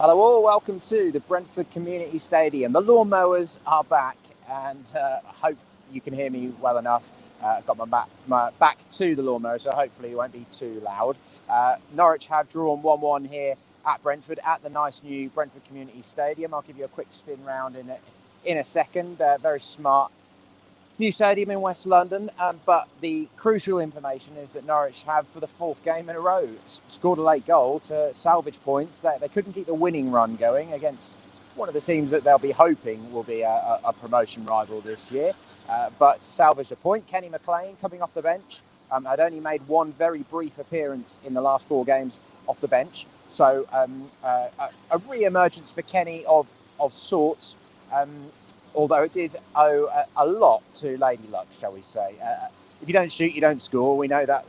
Hello all, welcome to the Brentford Community Stadium. The lawnmowers are back and I hope you can hear me well enough. I've got my back to the lawnmower, so hopefully it won't be too loud. Norwich have drawn 1-1 here at Brentford at the nice new Brentford Community Stadium. I'll give you a quick spin round in a second. Very smart new stadium in West London, but the crucial information is that Norwich have, for the fourth game in a row, scored a late goal to salvage points. They couldn't keep the winning run going against one of the teams that they'll be hoping will be a promotion rival this year, but salvaged a point. Kenny McLean coming off the bench had only made one very brief appearance in the last four games off the bench, so a re-emergence for Kenny of sorts. Although it did owe a lot to Lady Luck, shall we say. If you don't shoot, you don't score. We know that,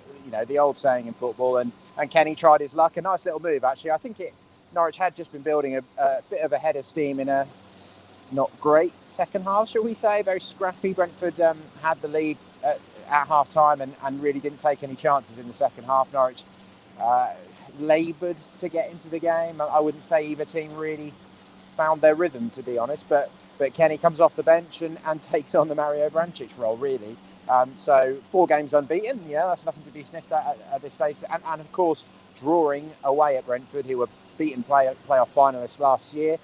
the old saying in football. And Kenny tried his luck. A nice little move, actually. I think Norwich had just been building a bit of a head of steam in a not great second half, shall we say. Very scrappy. Brentford had the lead at half-time and really didn't take any chances in the second half. Norwich laboured to get into the game. I wouldn't say either team really found their rhythm, to be honest, but Kenny comes off the bench and takes on the Mario Vrancic role, really. So 4 games unbeaten, that's nothing to be sniffed at this stage. And of course, drawing away at Brentford, who were beaten playoff finalists last year.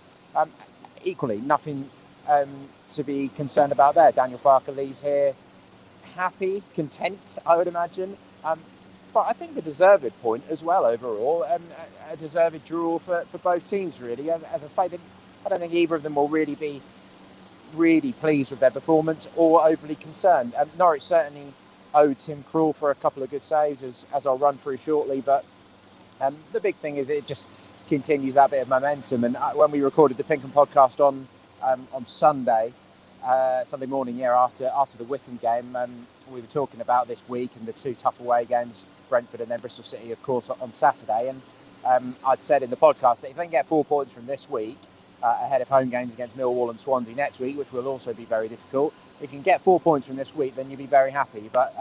Equally, nothing to be concerned about there. Daniel Farke leaves here happy, content, I would imagine. But I think a deserved point as well overall. A deserved draw for both teams, really. As I say, I don't think either of them will really be pleased with their performance or overly concerned. Norwich certainly owed Tim Krul for a couple of good saves, as I'll run through shortly, but the big thing is it just continues that bit of momentum. And when we recorded the Pinkham podcast on Sunday morning, after the Wickham game, we were talking about this week and the 2 tough away games, Brentford and then Bristol City, of course, on Saturday. And I'd said in the podcast that if they can get 4 points from this week, ahead of home games against Millwall and Swansea next week, which will also be very difficult. If you can get 4 points from this week, then you'll be very happy. But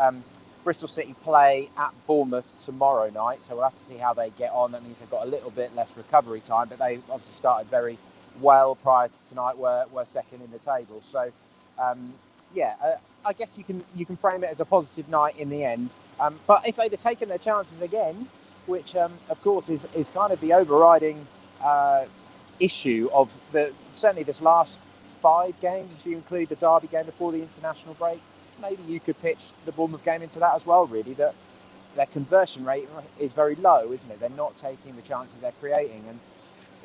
Bristol City play at Bournemouth tomorrow night, so we'll have to see how they get on. That means they've got a little bit less recovery time, but they obviously started very well prior to tonight, were second in the table. So, I guess you can frame it as a positive night in the end. But if they'd have taken their chances again, which of course is kind of the overriding issue of certainly this last 5 games, if you include the Derby game before the international break, maybe you could pitch the Bournemouth game into that as well, really, that their conversion rate is very low, isn't it? They're not taking the chances they're creating, and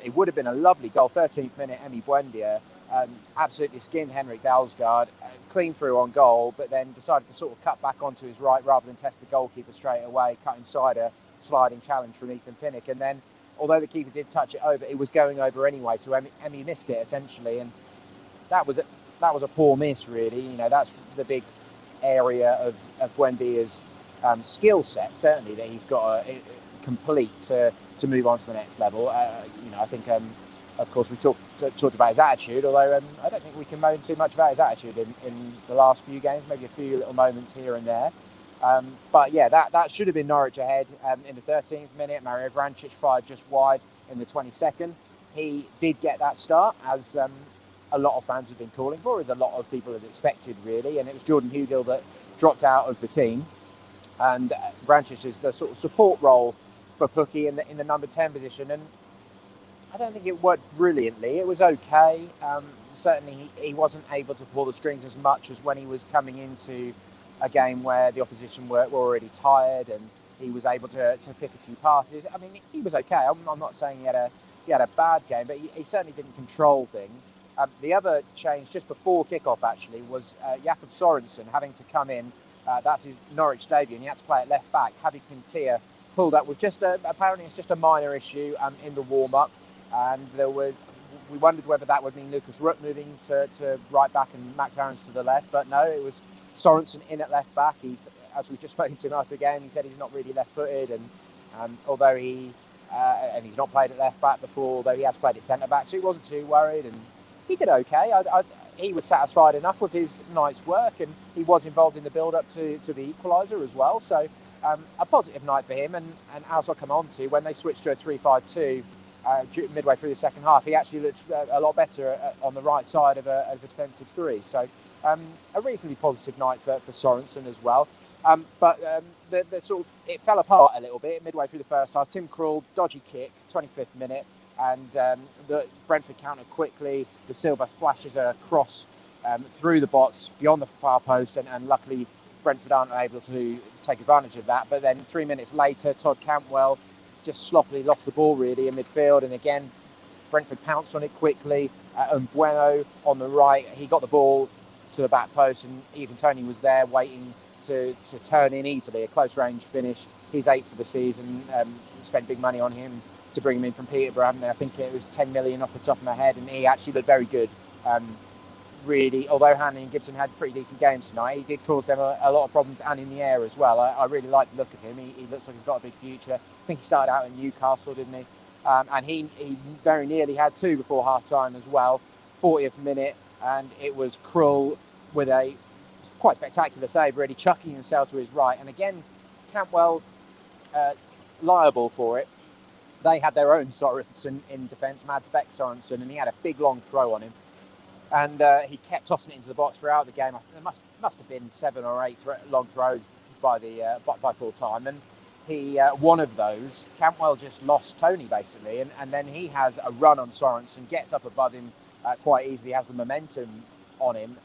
it would have been a lovely goal, 13th minute, Emi Buendia absolutely skinned Henrik Dalsgaard, clean through on goal, but then decided to sort of cut back onto his right rather than test the goalkeeper straight away, cut inside a sliding challenge from Ethan Pinnock, and then although the keeper did touch it over, it was going over anyway, so Emi missed it essentially, and that was a poor miss, really. That's the big area of Buendia's skill set, certainly, that he's got to complete to move on to the next level. I think, of course, we talked about his attitude, although I don't think we can moan too much about his attitude in the last few games, maybe a few little moments here and there. But yeah, that should have been Norwich ahead in the 13th minute. Mario Vrancic fired just wide in the 22nd. He did get that start, as a lot of fans have been calling for, as a lot of people had expected, really. And it was Jordan Hugill that dropped out of the team. And Vrancic is the sort of support role for Pukki in the number 10 position. And I don't think it worked brilliantly. It was okay. Certainly he wasn't able to pull the strings as much as when he was coming into a game where the opposition were already tired and he was able to pick a few passes. I mean, he was okay. I'm not saying he had a bad game, but he certainly didn't control things. The other change just before kickoff actually was Jakob Sorensen having to come in. That's his Norwich debut, and he had to play at left back. Javi Quintilla pulled up with apparently it's just a minor issue in the warm up, and we wondered whether that would mean Lucas Rook moving to right back and Max Aarons to the left, but no, it was Sorensen in at left back. As we just spoken to him after the game, he said he's not really left-footed, and although he's not played at left back before, although he has played at centre back, so he wasn't too worried, and he did okay. He was satisfied enough with his night's work, and he was involved in the build-up to the equaliser as well. So a positive night for him, and as I'll come on to, when they switched to a 3-5-2 midway through the second half. He actually looked a lot better on the right side of a defensive three. So a reasonably positive night for Sorensen as well. The sort of, it fell apart a little bit midway through the first half. Tim Krul, dodgy kick, 25th minute, and the Brentford countered quickly. De Silva flashes a cross through the box beyond the far post, and luckily Brentford aren't able to take advantage of that. But then 3 minutes later, Todd Cantwell just sloppily lost the ball really in midfield, and again Brentford pounced on it quickly. And Bueno on the right, he got the ball to the back post, and even Tony was there waiting to turn in easily, a close range finish. He's 8th for the season. Spent big money on him to bring him in from Peterborough. I think it was 10 million off the top of my head, and he actually looked very good. Really, although Hanley and Gibson had pretty decent games tonight, he did cause them a lot of problems, and in the air as well. I really like the look of him. He looks like he's got a big future. I think he started out in Newcastle, didn't he? And he very nearly had 2 before half-time as well. 40th minute, and it was Krul with a quite spectacular save, really chucking himself to his right. And again, Cantwell liable for it. They had their own Sorensen in defence, Mads Beck Sorensen, and he had a big long throw on him. And he kept tossing it into the box throughout the game. There must have been 7 or 8 long throws by full time. And he one of those, Cantwell just lost Tony basically, and then he has a run on Sorensen, gets up above him quite easily, has the momentum on him,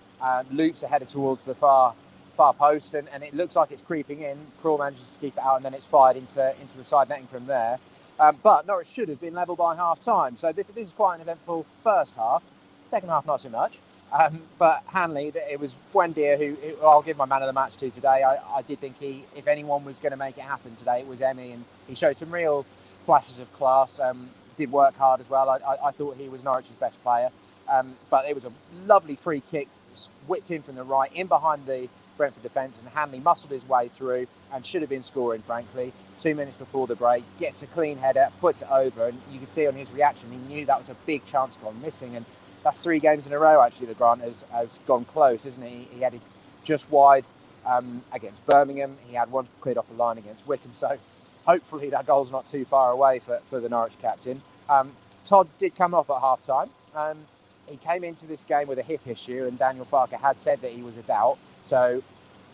loops ahead towards the far post, and it looks like it's creeping in. Krul manages to keep it out, and then it's fired into the side netting from there. But Norwich should have been level by half time. So this is quite an eventful first half. Second half, not so much. But Hanley, it was Buendia who I'll give my man of the match to today. I did think if anyone was going to make it happen today, it was Emmy, and he showed some real flashes of class. Did work hard as well. I thought he was Norwich's best player. But it was a lovely free kick, whipped in from the right, in behind the Brentford defence, and Hanley muscled his way through and should have been scoring, frankly. 2 minutes before the break, gets a clean header, puts it over, and you could see on his reaction, he knew that was a big chance gone missing. And that's 3 games in a row, actually, that Grant has gone close, isn't he? He had it just wide against Birmingham. He had one cleared off the line against Wickham. So hopefully that goal's not too far away for the Norwich captain. Todd did come off at half-time. He came into this game with a hip issue, and Daniel Farke had said that he was a doubt. So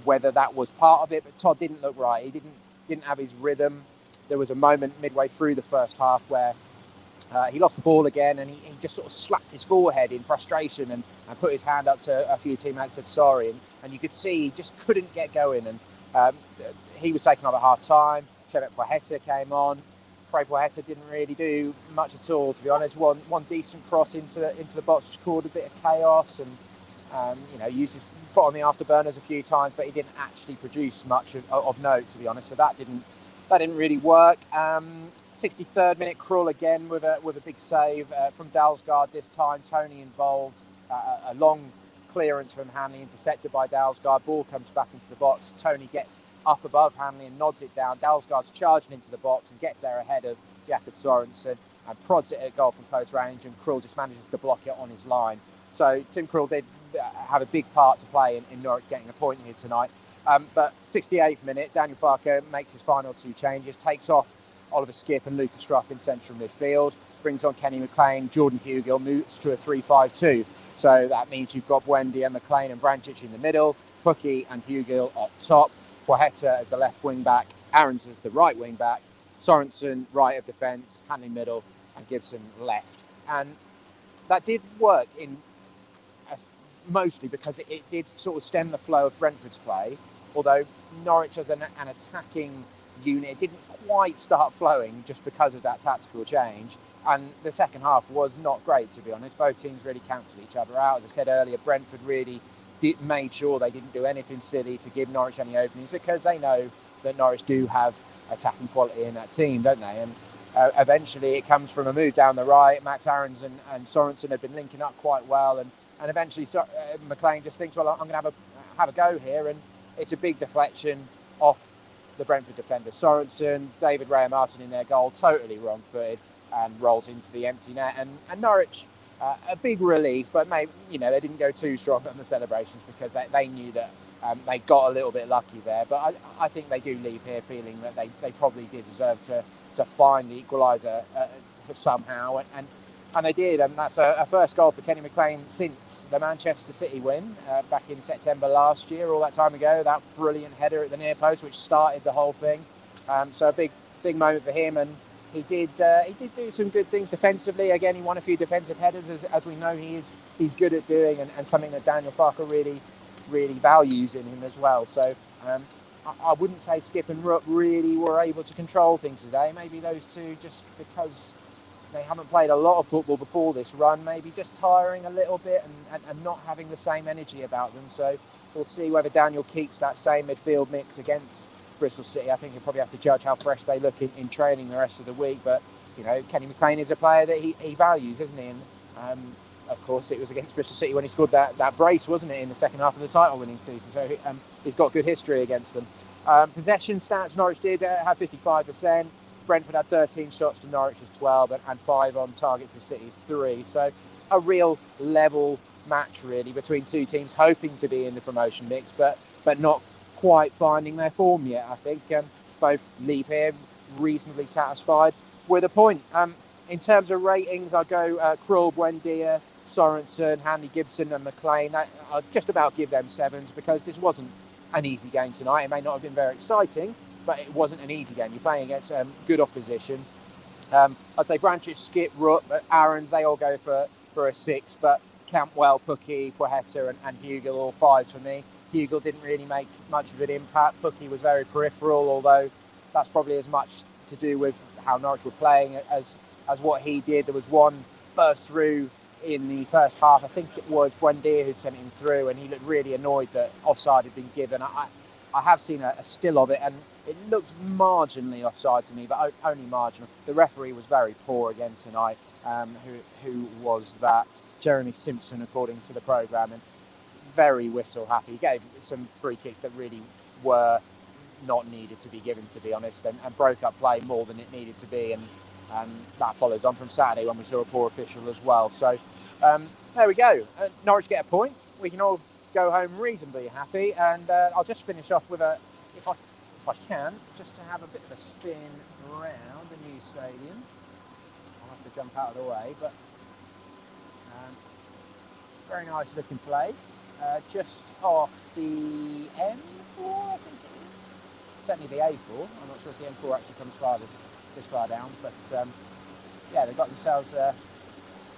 whether that was part of it, but Todd didn't look right. He didn't have his rhythm. There was a moment midway through the first half where he lost the ball again, and he just sort of slapped his forehead in frustration and put his hand up to a few teammates, said sorry, and you could see he just couldn't get going. And he was taken off at half-time. Shemet Poeta came on. Craig Poeta didn't really do much at all, to be honest. One decent cross into the box, which caused a bit of chaos, and used his foot on the afterburners a few times, but he didn't actually produce much of note, to be honest. So that didn't really work. 63rd minute, Krul again with a big save from Dalsgaard this time. Tony involved, a long clearance from Hanley intercepted by Dalsgaard. Ball comes back into the box. Tony gets up above Hanley and nods it down. Dalsgaard's charging into the box and gets there ahead of Jakob Sorensen and prods it at goal from close range, and Krul just manages to block it on his line. So Tim Krul did have a big part to play in Norwich getting a point here tonight. But 68th minute, Daniel Farke makes his final 2 changes, takes off Oliver Skipp and Lucas Struck in central midfield, brings on Kenny McLean. Jordan Hugill moves to a 3-5-2. So that means you've got Buendia, McLean and Vrancic in the middle, Pukki and Hugill up top, Poeta as the left wing back, Aarons as the right wing back, Sorensen right of defence, Hanley middle and Gibson left. And that did work mostly because it did sort of stem the flow of Brentford's play, although Norwich as an attacking unit didn't quite start flowing just because of that tactical change. And the second half was not great, to be honest. Both teams really cancelled each other out. As I said earlier, Brentford really made sure they didn't do anything silly to give Norwich any openings, because they know that Norwich do have attacking quality in that team, don't they? And eventually it comes from a move down the right. Max Aarons and Sorensen have been linking up quite well, and eventually McLean just thinks, well, I'm going to have a go here, and it's a big deflection off the Brentford defender Sorensen. David Raya Martin in their goal, totally wrong-footed, and rolls into the empty net. And Norwich, a big relief, but maybe they didn't go too strong on the celebrations, because they knew that they got a little bit lucky there. But I think they do leave here feeling that they probably did deserve to find the equaliser somehow, and they did, and that's a first goal for Kenny McLean since the Manchester City win back in September last year, all that time ago. That brilliant header at the near post, which started the whole thing. So a big moment for him, and he did do some good things defensively. Again, he won a few defensive headers, as we know he's good at doing, and something that Daniel Farke really values in him as well. So I wouldn't say Skip and Rupp really were able to control things today. Maybe those two, just because they haven't played a lot of football before this run, maybe just tiring a little bit and not having the same energy about them. So we'll see whether Daniel keeps that same midfield mix against Bristol City. I think he'll probably have to judge how fresh they look in training the rest of the week. But, you know, Kenny McLean is a player that he values, isn't he? And of course, it was against Bristol City when he scored that brace, wasn't it, in the second half of the title-winning season. So he's got good history against them. Possession stats, Norwich did have 55%. Brentford had 13 shots to Norwich's 12 and 5 on target to City's 3. So a real level match, really, between two teams hoping to be in the promotion mix, but not quite finding their form yet. I think both leave here reasonably satisfied with a point. In terms of ratings, I'll go Krul, Buendia, Sorensen, Hanley, Gibson and McLean. I'll just about give them 7s because this wasn't an easy game tonight. It may not have been very exciting, but it wasn't an easy game. You're playing against good opposition. I'd say Branchich, Skip, Rupp, Aarons, they all go for a 6, but Campwell, Pukki, Quaheta and Hugel, all 5s for me. Hugel didn't really make much of an impact. Pukki was very peripheral, although that's probably as much to do with how Norwich were playing as what he did. There was one burst through in the first half. I think it was Buendia who'd sent him through, and he looked really annoyed that offside had been given. I have seen a still of it, and it looked marginally offside to me, but only marginal. The referee was very poor again tonight. Who was that? Jeremy Simpson, according to the programme, and very whistle happy. He gave some free kicks that really were not needed to be given, to be honest, and broke up play more than it needed to be, and that follows on from Saturday when we saw a poor official as well. So there we go. Norwich get a point. We can all go home reasonably happy, and I'll just finish off with if I can, just to have a bit of a spin around the new stadium. I'll have to jump out of the way, but very nice looking place. Just off the M4, I think it is. Certainly the A4. I'm not sure if the M4 actually comes this far down, but yeah, they've got themselves a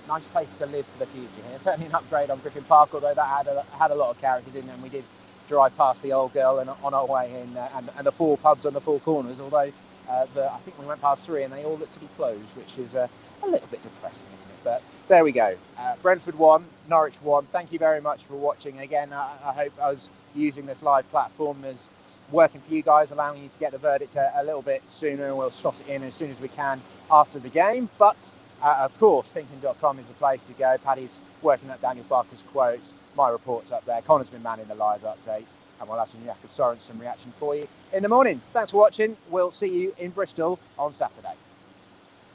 nice place to live for the future here. Certainly an upgrade on Griffin Park, although that had a lot of characters in there, and we did drive past the Old Girl and on our way in, and the 4 pubs on the 4 corners, although I think we went past 3 and they all look to be closed, which is a little bit depressing, isn't it? But there we go. Brentford 1, Norwich 1. Thank you very much for watching. Again, I hope I was using this live platform as working for you guys, allowing you to get the verdict a little bit sooner, and we'll slot it in as soon as we can after the game. But of course, thinking.com is the place to go. Paddy's working at Daniel Farke's quotes. My report's up there. Connor's been manning the live updates, and we'll have some Jakob Sorensen reaction for you in the morning. Thanks for watching. We'll see you in Bristol on Saturday.